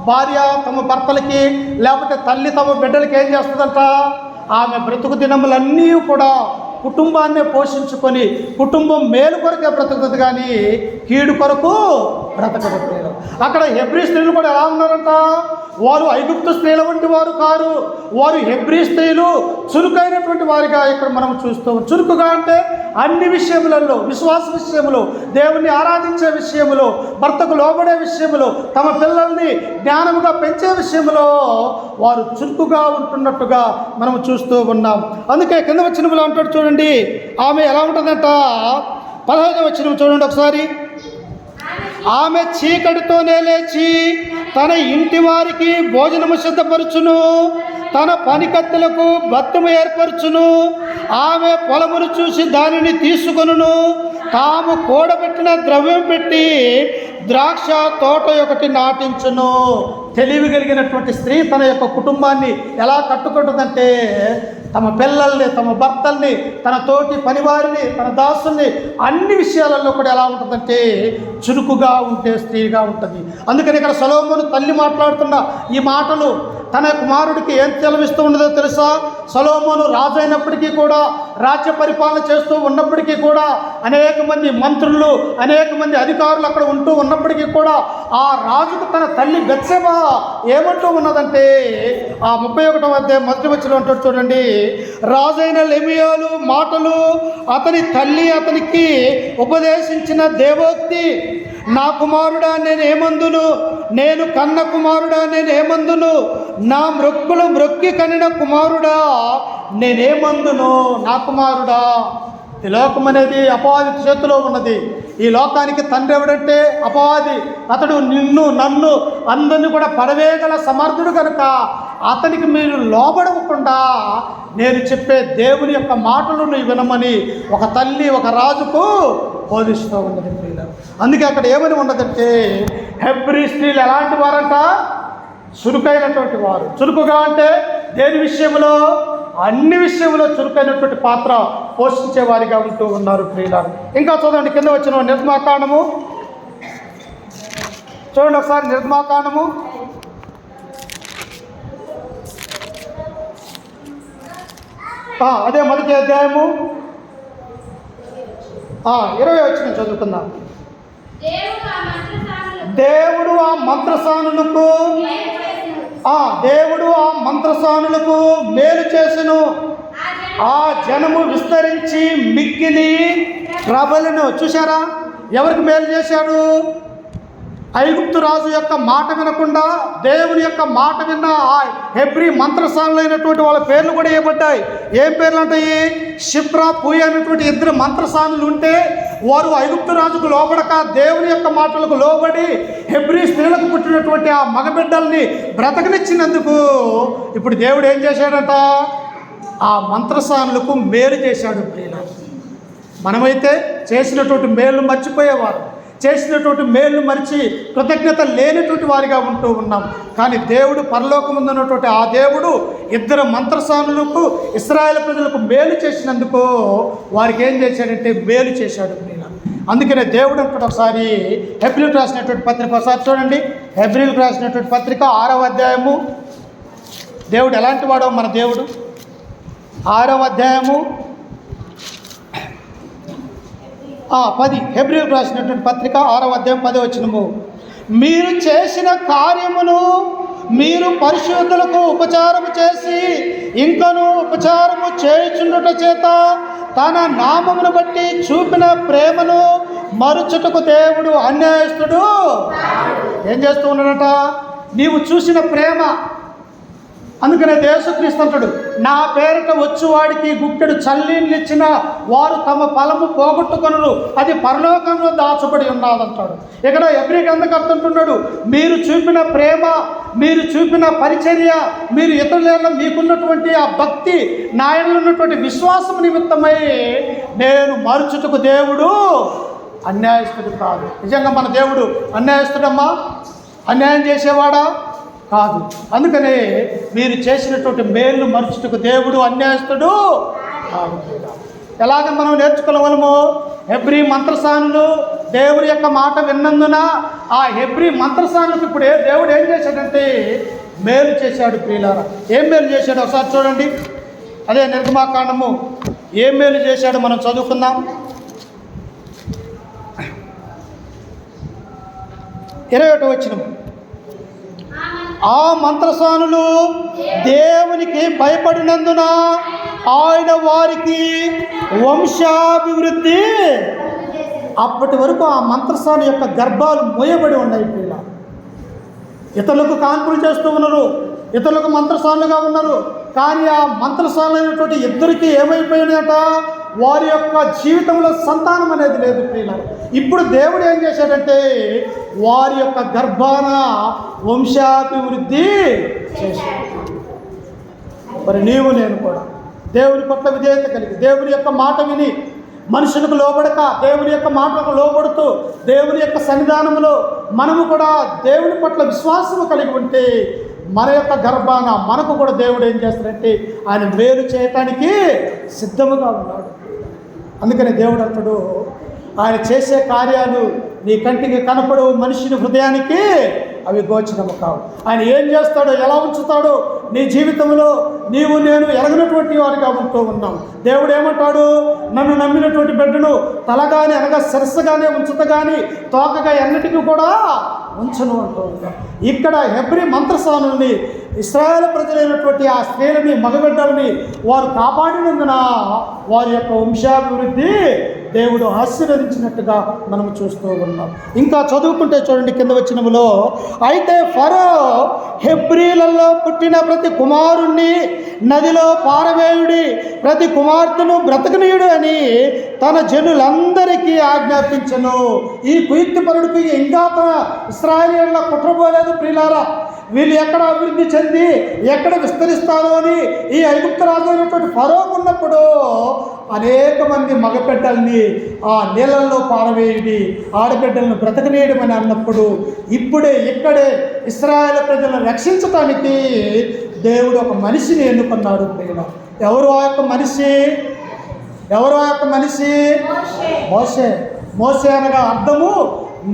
భార్య తమ భర్తలకి, లేకపోతే తల్లి తమ బిడ్డలకి ఏం చేస్తుందంట? ఆమె బ్రతుకు దినములన్నీ కూడా కుటుంబాన్నే పోషించుకొని కుటుంబం మేలు కొరకే బ్రతుకుతుంది కానీ కీడు కొరకు బ్రతకబట్టలేదు. అక్కడ హెబ్రీ స్త్రీలు కూడా ఎలా ఉన్నారంట? వారు ఐగుప్తు స్త్రీల వంటి వారు కారు, వారు హెబ్రీ స్త్రీలు చురుకైనటువంటి వారిగా ఇక్కడ మనం చూస్తాం. చురుకుగా అంటే అన్ని విషయములలో, విశ్వాస విషయంలో, దేవుణ్ణి ఆరాధించే విషయంలో, భర్తకు లోబడే విషయంలో, తమ పిల్లల్ని జ్ఞానముగా పెంచే విషయంలో వారు చురుకుగా ఉంటున్నట్టుగా మనం చూస్తూ ఉన్నాం. అందుకే కింద వచనములో అంటాడు చూడండి, ఆమె ఎలా ఉంటుందంట? 15వ వచనం చూడండి ఒకసారి. ఆమె చీకటితోనే లేచి తన ఇంటి వారికి భోజనము సిద్ధపరచును, తన పనికత్తెలకు భత్తము ఏర్పరచును. ఆమె పొలమును చూసి దానిని తీసుకొనును, తాము కూడబెట్టిన ద్రవ్యం పెట్టి ద్రాక్ష తోట ఒకటి నాటించును. తెలివి కలిగినటువంటి స్త్రీ తన యొక్క కుటుంబాన్ని ఎలా కట్టుకుంటుందంటే తమ పిల్లల్ని, తమ భర్తల్ని, తన తోటి పనివారిని, తన దాసుల్ని అన్ని విషయాలలో కూడా ఎలా ఉంటుందంటే చురుకుగా ఉంటే స్త్రీగా ఉంటుంది. అందుకని ఇక్కడ సొలొమోను తల్లి మాట్లాడుతున్న ఈ మాటలు తన కుమారుడికి ఏం తెలవిస్తూ ఉండదో తెలుసా? సొలొమోను రాజు అయినప్పటికీ కూడా, రాజ్య పరిపాలన చేస్తూ ఉన్నప్పటికీ కూడా, అనేక మంది మంత్రులు, అనేక మంది అధికారులు అక్కడ ఉంటూ ఉన్నప్పటికీ కూడా ఆ రాజుకు తన తల్లి బెత్షెబా ఏమంటూ ఉన్నదంటే ఆ 31వ అధ్యాయం మొదటి వచనం అంటాడు చూడండి. రాజైన లెమియాలు మాటలు అతని తల్లి అతనికి ఉపదేశించిన దేవోక్తి, నా కుమారుడా నేనేమందును, నేను కన్న కుమారుడా నేనేమందును, నా మ్రొక్కులు మ్రొక్కి కనిన కుమారుడా నేనేమందును, నా కుమారుడా. ఈ లోకం అనేది అపవాది చేతిలో ఉన్నది. ఈ లోకానికి తండ్రి ఎవడంటే అపవాది. అతడు నిన్ను నన్ను అందరినీ కూడా పడవేయగల సమర్థుడు కనుక అతనికి మీరు లోబడకుండా నేను చెప్పే దేవుని యొక్క మాటలను వినమని ఒక తల్లి ఒక రాజుకు బోధిస్తూ ఉన్నది ప్రియులారా. అందుకే అక్కడ ఏమని ఉన్నదంటే హెబ్రీ స్త్రీలు ఎలాంటి వారంట? చురుకైనటువంటి వారు. చురుకుగా అంటే దేని విషయంలో? అన్ని విషయంలో చురుకైనటువంటి పాత్ర పోషించే వారిగా ఉంటూ ఉన్నారు ప్రియులారా. ఇంకా చూడండి, కింద వచ్చిన నిర్గమకాండము చూడండి ఒకసారి. నిర్గమకాండము అదే మొదటి అధ్యాయము 20 వచనం చదువుకుందాం. దేవుడు ఆ మంత్రసానులకు మేలు చేసెను, ఆ జనము విస్తరించి మిక్కిలి ప్రబలను. చూశారా? ఎవరికి మేలు చేశాడు? ఐగుప్తు రాజు యొక్క మాట వినకుండా దేవుని యొక్క మాట విన్న ఆ హెబ్రీ మంత్రసానులు అయినటువంటి వాళ్ళ పేర్లు కూడా ఇవ్వబడ్డాయి. ఏం పేర్లు అంటాయి? షిప్రా, పూయ అనేటువంటి 2 మంత్రసానులు ఉంటే వారు ఐగుప్తు రాజుకు లోబడక దేవుని యొక్క మాటలకు లోబడి హెబ్రీ స్త్రీలకు పుట్టినటువంటి ఆ మగబిడ్డల్ని బ్రతకనిచ్చినందుకు ఇప్పుడు దేవుడు ఏం చేశాడట? ఆ మంత్రసానులకు మేలు చేశాడు ప్రియులారా. మనమైతే చేసినటువంటి మేలు మర్చిపోయేవారు, చేసినటువంటి మేలు మరిచి కృతజ్ఞత లేనటువంటి వారిగా ఉంటూ ఉన్నాం. కానీ దేవుడు పరలోకముందున్నటువంటి ఆ దేవుడు 2 మంత్రసానులకు ఇశ్రాయేలు ప్రజలకు మేలు చేసినందుకు వారికి ఏం చేశాడంటే మేలు చేశాడు ప్రియులారా. అందుకనే దేవుడు అంటాడు. ఒకసారి హెబ్రీలకు రాసినటువంటి పత్రిక ఒకసారి చూడండి. హెబ్రీలకు రాసినటువంటి పత్రిక 6వ అధ్యాయము. దేవుడు ఎలాంటి వాడో మన దేవుడు. 6వ అధ్యాయము 10. హెబ్రీలకు రాసినటువంటి పత్రిక 6వ అధ్యాయం 10వ వచనము. మీరు చేసిన కార్యమును మీరు పరిశుద్ధులకు ఉపచారము చేసి ఇంకను ఉపచారము చేయుచుండుట చేత తన నామమును బట్టి చూపిన ప్రేమను మరుచుటకు దేవుడు అన్యాయస్తుడు. ఏం చేస్తూ ఉన్నాడట? నీవు చూసిన ప్రేమ. అందుకనే యేసుక్రీస్తు అంటాడు, నా పేరిట వచ్చువాడికి గుప్పెడు చల్లీళ్ళు ఇచ్చిన వారు తమ ఫలము పోగొట్టుకొనురు, అది పరలోకంలో దాచబడి ఉన్నదంటాడు. ఇక్కడ హెబ్రీ గ్రంథకర్త అంటున్నాడు, మీరు చూపిన ప్రేమ, మీరు చూపిన పరిచర్య, మీరు ఇతరులలో మీకున్నటువంటి ఆ భక్తి, నాయనలో ఉన్నటువంటి విశ్వాసం నిమిత్తమై నేను మరుచుటకు దేవుడు అన్యాయస్తుడు కాదు. నిజంగా మన దేవుడు అన్యాయస్తుడమ్మా? అన్యాయం చేసేవాడా? కాదు. అందుకనే మీరు చేసినటువంటి మేలు మరుచుటకు దేవుడు అన్యాయస్తుడు కాదు. ఎలాగ మనం నేర్చుకోగలము? హెబ్రీ మంత్రసానులు దేవుడి యొక్క మాట విన్నందున ఆ హెబ్రీ మంత్రసానులకు ఇప్పుడు దేవుడు ఏం చేశాడంటే మేలు చేశాడు ప్రియులారా. ఏం మేలు చేశాడు ఒకసారి చూడండి. అదే నిర్గమకాండము ఏం మేలు చేశాడు మనం చదువుకుందాం. 21వ వచనం. ఆ మంత్రసానులు దేవునికి భయపడినందున ఆయన వారికి వంశాభివృద్ధి. అప్పటి వరకు ఆ మంత్రసాను యొక్క గర్భాలు మూయబడి ఉన్నాయి పిల్ల. ఇతరులకు కాన్పులు చేస్తూ ఉన్నారు, ఇతరులకు మంత్రసానులుగా ఉన్నారు. కానీ ఆ మంత్రసానులైనటువంటి ఇద్దరికి ఏమైపోయిందట? వారి యొక్క జీవితంలో సంతానం అనేది లేదు ప్రియుల. ఇప్పుడు దేవుడు ఏం చేశాడంటే వారి యొక్క గర్భాన వంశాభివృద్ధి చేశాడు. మరి నీవు నేను కూడా దేవుని పట్ల విధేయత కలిగి దేవుని యొక్క మాట విని మనుషులకు లోబడక దేవుని యొక్క మాటలకు లోబడుతూ దేవుని యొక్క సన్నిధానంలో మనము కూడా దేవుని పట్ల విశ్వాసము కలిగి ఉంటే మన యొక్క గర్భాన మనకు కూడా దేవుడు ఏం చేస్తాడంటే ఆయన మేలు చేయటానికి సిద్ధముగా ఉన్నాడు. అందుకని దేవుడు అంటాడు, ఆయన చేసే కార్యాలు నీ కంటికి కనపడవు, మనిషిని హృదయానికి అవి గోచరము కావు. ఆయన ఏం చేస్తాడో, ఎలా ఉంచుతాడో నీ జీవితంలో నీవు నేను ఎరగనటువంటి వారిగా ఉంటూ ఉన్నాం. దేవుడు ఏమంటాడు, నన్ను నమ్మినటువంటి బిడ్డను తలగాని అనగా శిరస్సుగానే ఉంచుత కానీ తోకగా ఎన్నటికీ కూడా ఉంచను అంటూ ఉన్నాం. ఇక్కడ హెబ్రీ మంత్రసానుల్ని, ఇశ్రాయేలు ప్రజలైనటువంటి ఆ స్త్రీలని, మగబిడ్డలని వారు కాపాడినందున వారి యొక్క వంశాభివృద్ధి దేవుడు ఆశీర్వదించినట్టుగా మనం చూస్తూ ఉన్నాం. ఇంకా చదువుకుంటే చూడండి కింద వచనములో, అయితే ఫరో హెబ్రీలలో పుట్టిన ప్రతి కుమారుణ్ణి నదిలో పారవేయుడి, ప్రతి కుమార్తెను బ్రతకనీయుడు అని తన జనులందరికీ ఆజ్ఞాపించను. ఈ కుయుక్తిపరుడికి ఇంకా తన ఇశ్రాయేలీయుల కుట్రపోలేదు ప్రియులారా. వీళ్ళు ఎక్కడ అభివృద్ధి చెంది ఎక్కడ విస్తరిస్తారో అని ఈ ఐగుప్తు రాజు అయినటువంటి ఫరోకు ఉన్నప్పుడు అనేక మంది మగబిడ్డల్ని ఆ నీళ్ళల్లో పారవేయడి, ఆడబిడ్డలను బ్రతకనేయడం అని అన్నప్పుడు ఇక్కడే ఇశ్రాయేలు ప్రజలను రక్షించటానికి దేవుడు ఒక మనిషిని ఎన్నుకున్నాడు. ఎవరు ఆ యొక్క మనిషి? మోషే అనగా అర్థము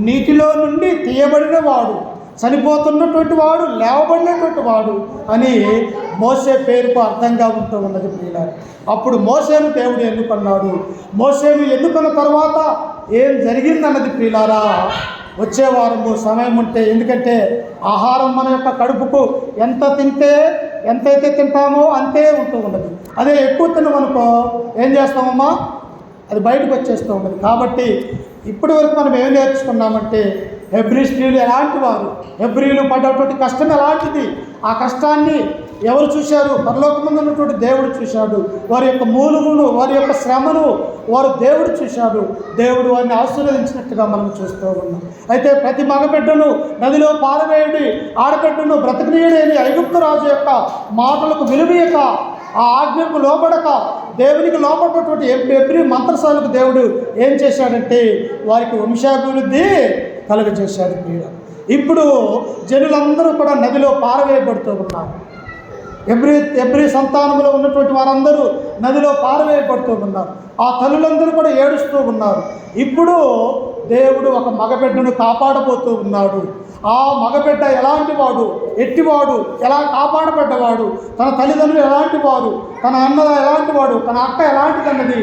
నీటిలో నుండి తీయబడిన వాడు, చనిపోతున్నటువంటి వాడు, లేవబడినటువంటి వాడు అని మోసే పేరుకు అర్థంగా ఉంటూ ఉన్నది ప్రియులారా. అప్పుడు మోసేను దేవుడు ఎన్నుకున్నాడు. మోసేను ఎన్నుకున్న తర్వాత ఏం జరిగిందన్నది ప్రియులారా వచ్చే వారము సమయం ఉంటే, ఎందుకంటే ఆహారం మన యొక్క కడుపుకు ఎంతైతే తింటామో అంతే ఉంటూ ఉన్నది. అదే ఎక్కువ తినమనుకో ఏం చేస్తామమ్మా, అది బయటకు వచ్చేస్తూ ఉన్నది. కాబట్టి ఇప్పటి వరకు మనం ఏం నేర్చుకున్నామంటే హెబ్రీ స్త్రీలు ఎలాంటి వారు, హెబ్రీలు పడ్డటువంటి కష్టం ఎలాంటిది, ఆ కష్టాన్ని ఎవరు చూశారు? పరలోకమందు ఉన్నటువంటి దేవుడు చూశాడు. వారి యొక్క మూలుగును, వారి యొక్క శ్రమను దేవుడు చూశాడు. దేవుడు వారిని ఆశీర్వదించినట్టుగా మనం చూస్తూ ఉన్నాం. అయితే ప్రతి మగబిడ్డను నదిలో పారవేయుడి, ఆడబిడ్డను బ్రతకనీయుడి అని ఐగుప్తు రాజు యొక్క మాటలకు విలువీయక, ఆ ఆజ్ఞకు లోబడక, దేవునికి లోపడినటువంటి హెబ్రీ మంత్రసాలకు దేవుడు ఏం చేశాడంటే వారికి వంశాభివృద్ధి కలుగజేశాడు. ఇప్పుడు జనులందరూ కూడా నదిలో పారవేయబడుతూ ఉన్నారు. హెబ్రీ సంతానంలో ఉన్నటువంటి వారందరూ నదిలో పారవేయబడుతూ ఉన్నారు. ఆ తల్లులందరూ కూడా ఏడుస్తూ ఉన్నారు. ఇప్పుడు దేవుడు ఒక మగబిడ్డను కాపాడబోతూ ఉన్నాడు. ఆ మగబిడ్డ ఎలాంటి వాడు, ఎట్టివాడు, ఎలా కాపాడబడ్డవాడు, తన తల్లిదండ్రులు ఎలాంటి వాడు, తన అన్న ఎలాంటి వాడు, తన అక్క ఎలాంటిదన్నది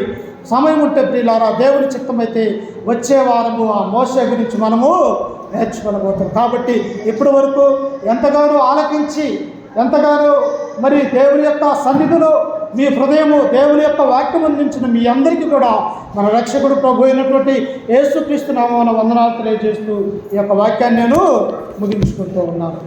సమయం ఉంటే ప్రియులారా దేవుని చిత్తమైతే వచ్చే వారము ఆ మోసే గురించి మనము నేర్చుకోలేకపోతాం. కాబట్టి ఇప్పటి వరకు ఎంతగానో ఆలకించి, ఎంతగానో మరి దేవుని యొక్క సన్నిధిలో మీ హృదయము దేవుని యొక్క వాక్యం అందించిన మీ అందరికీ కూడా మన రక్షకుడు ప్రభు అయినటువంటి యేసుక్రీస్తు నామమున వందనాలు తెలియజేస్తూ ఈ యొక్క వాక్యాన్ని నేను ముగించుకుంటూ ఉన్నాను.